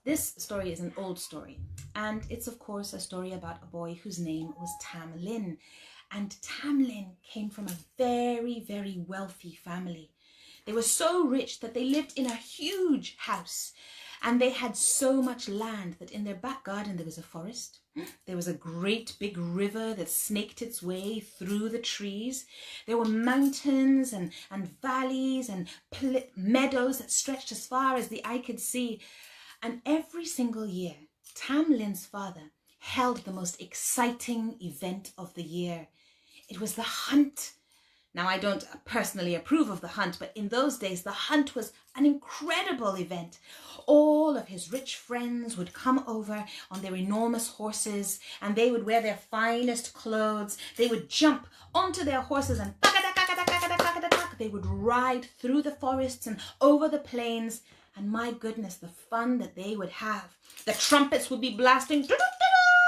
This story is an old story, and it's of course a story about a boy whose name was Linn. And Linn came from a very, very wealthy family. They were so rich that they lived in a huge house, and they had so much land that in their back garden there was a forest. There was a great big river that snaked its way through the trees. There were mountains and valleys and meadows that stretched as far as the eye could see. And every single year, Linn's father held the most exciting event of the year. It was the hunt. Now, I don't personally approve of the hunt, but in those days, the hunt was an incredible event. All of his rich friends would come over on their enormous horses, and they would wear their finest clothes. They would jump onto their horses and they would ride through the forests and over the plains. And my goodness, the fun that they would have. The trumpets would be blasting.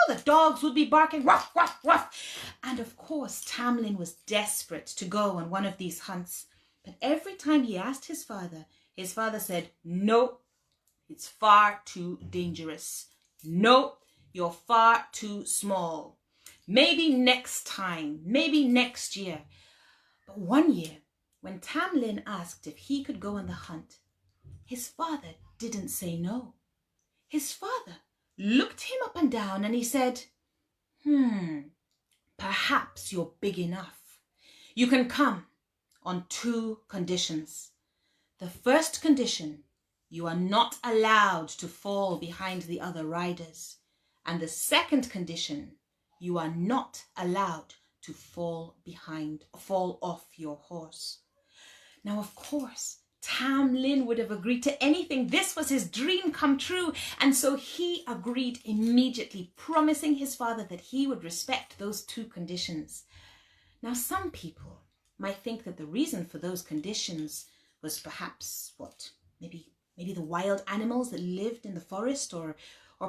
The dogs would be barking, ruff, ruff, ruff. And of course, Linn was desperate to go on one of these hunts. But every time he asked his father said, no, it's far too dangerous. No, you're far too small. Maybe next time, maybe next year. But one year, when Linn asked if he could go on the hunt, his father didn't say no. His father looked him up and down and he said, perhaps you're big enough. You can come on 2 conditions. The first condition, you are not allowed to fall behind the other riders. And the second condition, you are not allowed to fall off your horse. Now, of course, Linn would have agreed to anything. This was his dream come true. And so he agreed immediately, promising his father that he would respect those 2 conditions. Now, some people might think that the reason for those conditions was perhaps maybe the wild animals that lived in the forest, or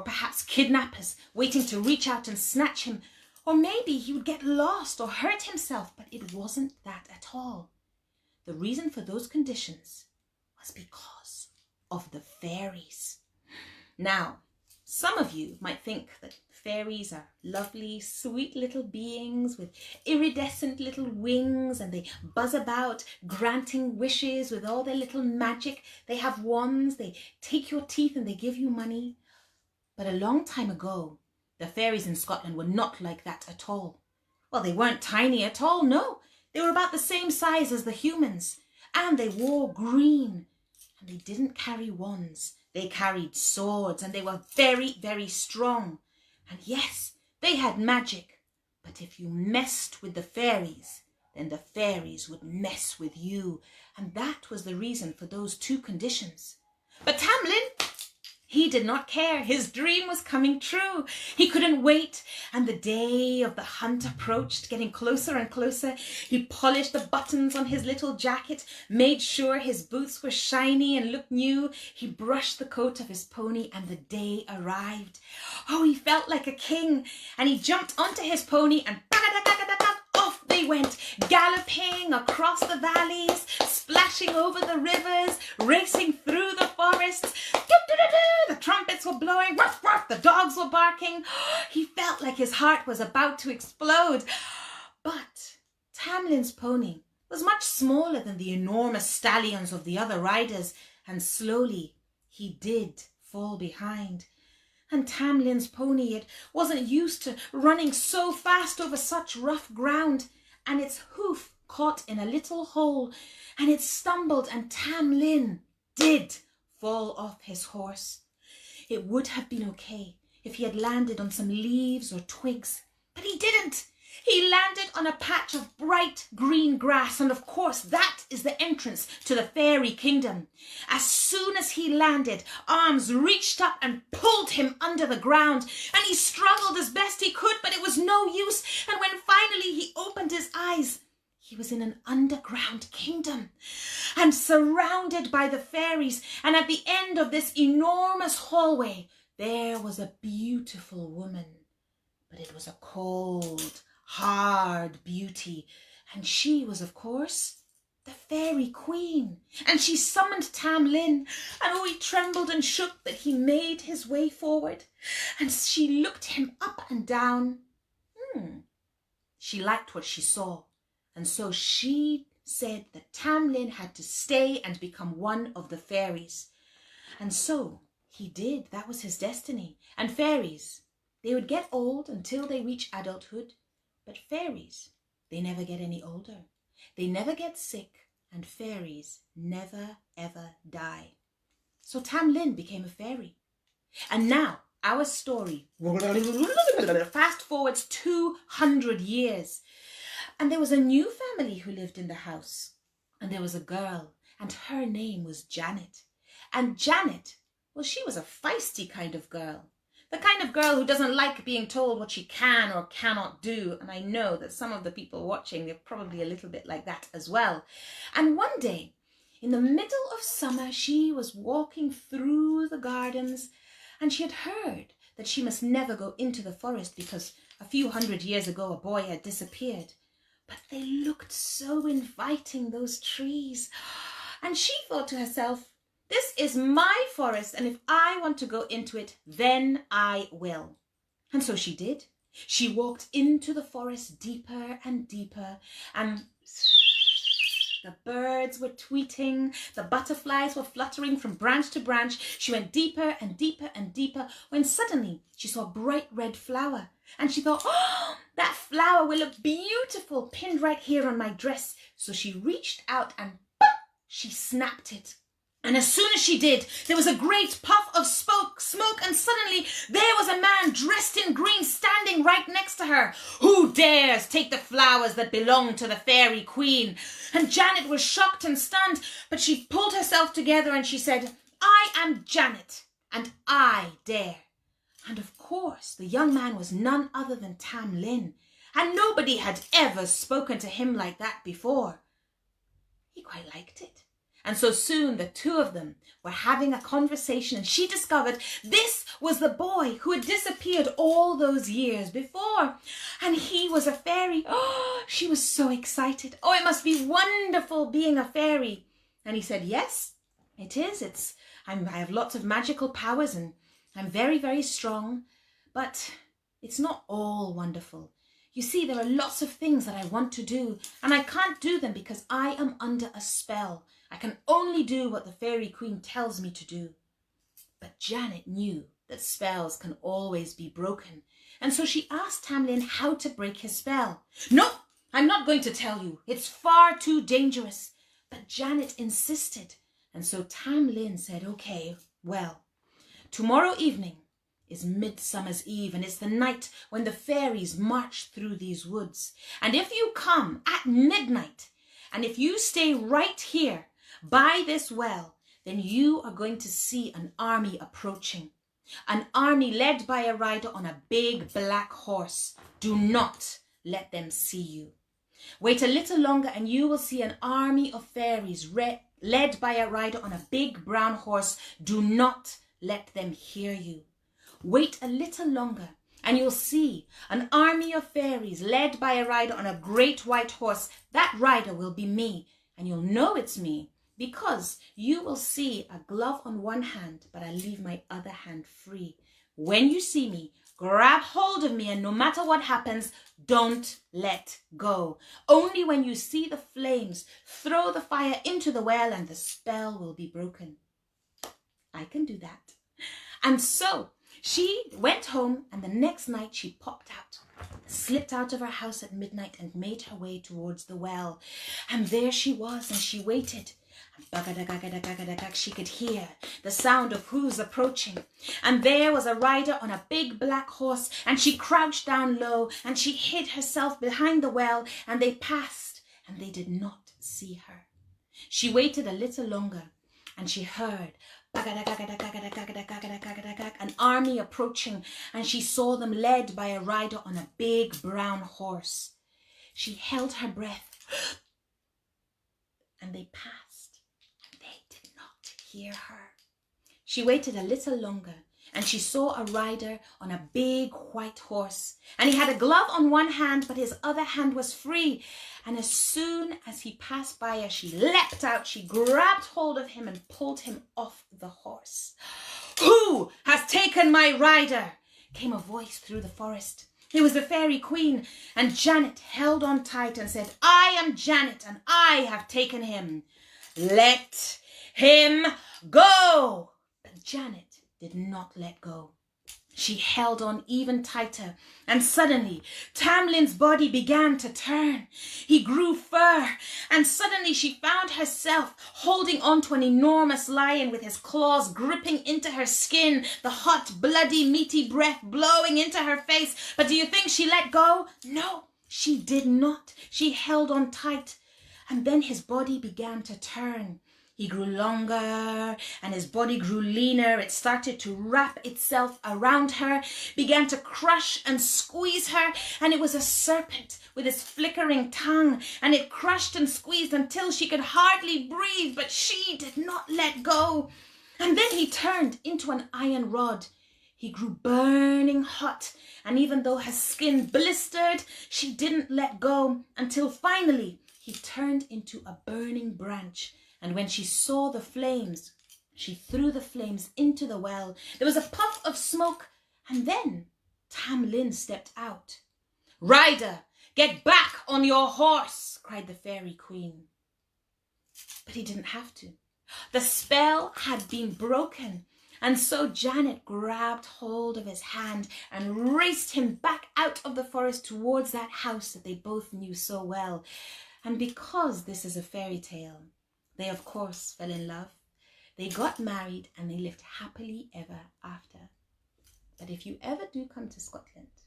perhaps kidnappers waiting to reach out and snatch him, or maybe he would get lost or hurt himself. But it wasn't that at all. The reason for those conditions was because of the fairies. Now, some of you might think that fairies are lovely, sweet little beings with iridescent little wings, and they buzz about granting wishes with all their little magic. They have wands, they take your teeth and they give you money. But a long time ago, the fairies in Scotland were not like that at all. Well, they weren't tiny at all, no. They were about the same size as the humans, and they wore green, and they didn't carry wands. They carried swords, and they were very, very strong. And yes, they had magic, but if you messed with the fairies, then the fairies would mess with you. And that was the reason for those 2 conditions. But Linn, he did not care. His dream was coming true. He couldn't wait. And the day of the hunt approached, getting closer and closer. He polished the buttons on his little jacket, made sure his boots were shiny and looked new. He brushed the coat of his pony, and the day arrived. Oh, he felt like a king. And he jumped onto his pony and off they went, galloping across the valleys, splashing over the rivers, racing through the forests. The trumpets were blowing, ruff, ruff, the dogs were barking. He felt like his heart was about to explode. But Linn's pony was much smaller than the enormous stallions of the other riders, and slowly he did fall behind. And Linn's pony, it wasn't used to running so fast over such rough ground, and its hoof caught in a little hole, and it stumbled, and Linn did fall off his horse. It would have been okay if he had landed on some leaves or twigs, but he didn't. He landed on a patch of bright green grass, and of course that is the entrance to the fairy kingdom. As soon as he landed, arms reached up and pulled him under the ground, and he struggled as best he could, but it was no use. And when finally he opened his eyes, he was in an underground kingdom and surrounded by the fairies. And at the end of this enormous hallway, there was a beautiful woman. But it was a cold, hard beauty. And she was, of course, the the fairy queen, and she summoned Tam Linn, and oh, he trembled and shook, but he made his way forward, and she looked him up and down. She liked what she saw, and so she said that Tam Linn had to stay and become one of the fairies. And so he did. That was his destiny. And fairies, they would get old until they reach adulthood, but fairies, they never get any older. They never get sick, and fairies never ever die. So Tam Linn became a fairy. And now our story fast forwards 200 years. And there was a new family who lived in the house. And there was a girl, and her name was Janet. And Janet, well, she was a feisty kind of girl. The kind of girl who doesn't like being told what she can or cannot do. And I know that some of the people watching, they're probably a little bit like that as well. And one day, in the middle of summer, she was walking through the gardens, and she had heard that she must never go into the forest because a few hundred years ago, a boy had disappeared. But they looked so inviting, those trees. And she thought to herself, this is my forest, and if I want to go into it, then I will. And so she did. She walked into the forest deeper and deeper, and the birds were tweeting, the butterflies were fluttering from branch to branch. She went deeper and deeper and deeper, when suddenly she saw a bright red flower. And she thought, oh, that flower will look beautiful pinned right here on my dress. So she reached out and pop, she snapped it. And as soon as she did, there was a great puff of smoke, and suddenly there was a man dressed in green standing right next to her. Who dares take the flowers that belong to the fairy queen? And Janet was shocked and stunned, but she pulled herself together and she said, I am Janet, and I dare. And of course, the young man was none other than Tam Linn, and nobody had ever spoken to him like that before. He quite liked it. And so soon the two of them were having a conversation, and she discovered this was the boy who had disappeared all those years before. And he was a fairy. Oh, she was so excited. Oh, it must be wonderful being a fairy. And he said, yes, it is. I have lots of magical powers and I'm very, very strong, but it's not all wonderful. You see, there are lots of things that I want to do, and I can't do them because I am under a spell. I can only do what the fairy queen tells me to do. But Janet knew that spells can always be broken, and so she asked Tam Linn how to break his spell. No, I'm not going to tell you. It's far too dangerous. But Janet insisted, and so Tam Linn said, okay, well, tomorrow evening is Midsummer's Eve, and it's the night when the fairies march through these woods. And if you come at midnight, and if you stay right here by this well, then you are going to see an army approaching. An army led by a rider on a big black horse. Do not let them see you. Wait a little longer and you will see an army of fairies led by a rider on a big brown horse. Do not let them hear you. Wait a little longer and you'll see an army of fairies led by a rider on a great white horse. That rider will be me, and you'll know it's me because you will see a glove on one hand, but I leave my other hand free. When you see me, grab hold of me, and no matter what happens, don't let go. Only when you see the flames, throw the fire into the well and the spell will be broken. I can do that. And so she went home, and the next night she popped out, slipped out of her house at midnight and made her way towards the well. And there she was, and she waited. And she could hear the sound of hooves approaching. And there was a rider on a big black horse, and she crouched down low and she hid herself behind the well, and they passed and they did not see her. She waited a little longer and she heard an army approaching, and she saw them led by a rider on a big brown horse. She held her breath and they passed. They did not hear her. She waited a little longer and she saw a rider on a big white horse, and he had a glove on one hand, but his other hand was free. And as soon as he passed by her, she leapt out, she grabbed hold of him and pulled him off the horse. "Who has taken my rider?" came a voice through the forest. It was the fairy queen, and Janet held on tight and said, "I am Janet, and I have taken him. Let him go." But Janet did not let go. She held on even tighter, and suddenly Tamlin's body began to turn. He grew fur, and suddenly she found herself holding on to an enormous lion with his claws gripping into her skin, the hot, bloody, meaty breath blowing into her face. But do you think she let go? No, she did not. She held on tight, and then his body began to turn. He grew longer and his body grew leaner. It started to wrap itself around her, began to crush and squeeze her, and it was a serpent with its flickering tongue, and it crushed and squeezed until she could hardly breathe, but she did not let go. And then he turned into an iron rod. He grew burning hot, and even though her skin blistered, she didn't let go until finally he turned into a burning branch. And when she saw the flames, she threw the flames into the well. There was a puff of smoke, and then Linn stepped out. "Rider, get back on your horse," cried the fairy queen. But he didn't have to. The spell had been broken, and so Janet grabbed hold of his hand and raced him back out of the forest towards that house that they both knew so well. And because this is a fairy tale, they, of course, fell in love. They got married and they lived happily ever after. But if you ever do come to Scotland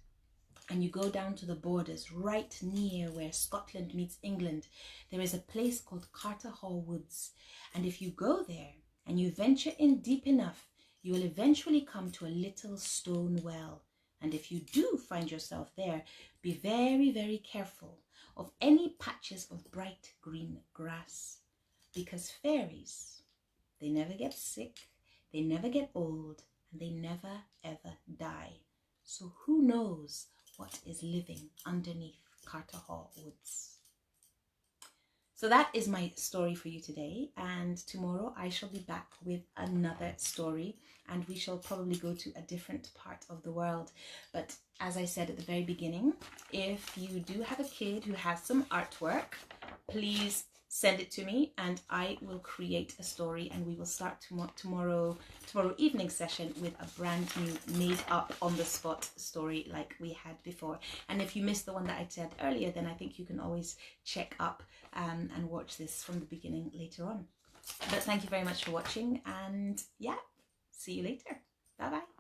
and you go down to the borders right near where Scotland meets England, there is a place called Carterhaugh Woods. And if you go there and you venture in deep enough, you will eventually come to a little stone well. And if you do find yourself there, be very, very careful of any patches of bright green grass. Because fairies, they never get sick, they never get old, and they never ever die. So who knows what is living underneath Carterhaugh Woods? So that is my story for you today, and tomorrow I shall be back with another story, and we shall probably go to a different part of the world. But as I said at the very beginning, if you do have a kid who has some artwork, please send it to me and I will create a story, and we will start tomorrow evening session with a brand new made up on the spot story like we had before. And if you missed the one that I said earlier, then I think you can always check up and watch this from the beginning later on. But thank you very much for watching, and yeah, see you later. Bye bye.